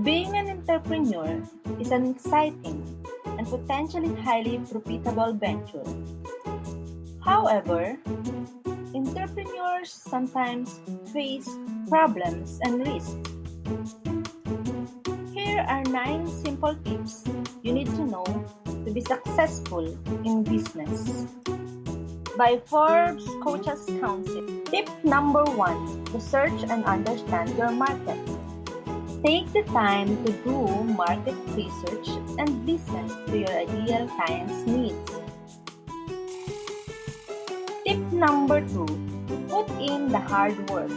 Being an entrepreneur is an exciting and potentially highly profitable venture. However, entrepreneurs sometimes face problems and risks. Here are 9 simple tips you need to know to be successful in business. By Forbes Coaches Council. Tip number 1: research and understand your market. Take the time to do market research and listen to your ideal client's needs. Tip number 2: put in the hard work.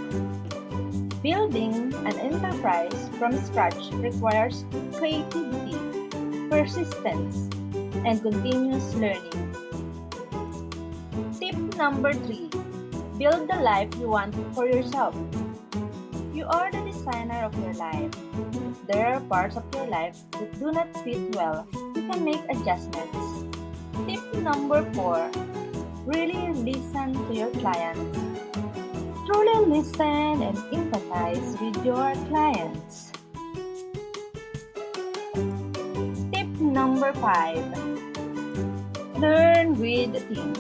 Building an enterprise from scratch requires creativity, persistence, and continuous learning. Tip number 3: build the life you want for yourself. You are the designer of your life. If there are parts of your life that do not fit well, you can make adjustments. Tip number 4: really listen to your clients. Truly listen and empathize with your clients. Tip number 5: learn with the team.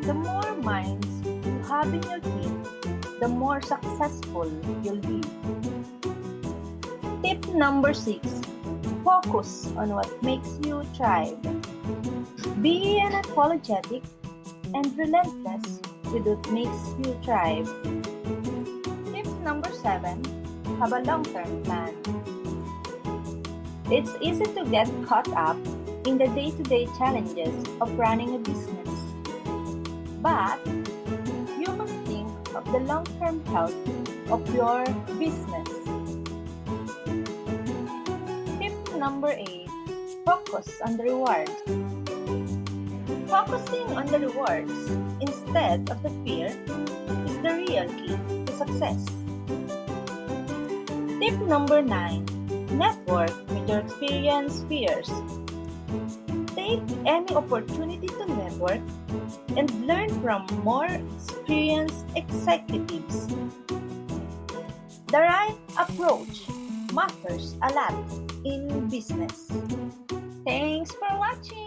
The more minds you have in your team, the more successful you'll be. Tip number 6: focus on what makes you thrive. Be unapologetic and relentless with what makes you thrive. Tip number 7: have a long-term plan. It's easy to get caught up in the day-to-day challenges of running a business. But you must think of the long-term health of your business. Tip number 8: focus on the rewards. Focusing on the rewards instead of the fear is the real key to success. Tip number 9: network with your experienced peers. Take any opportunity to network and learn from more experienced executives. The right approach matters a lot in business. Thanks for watching.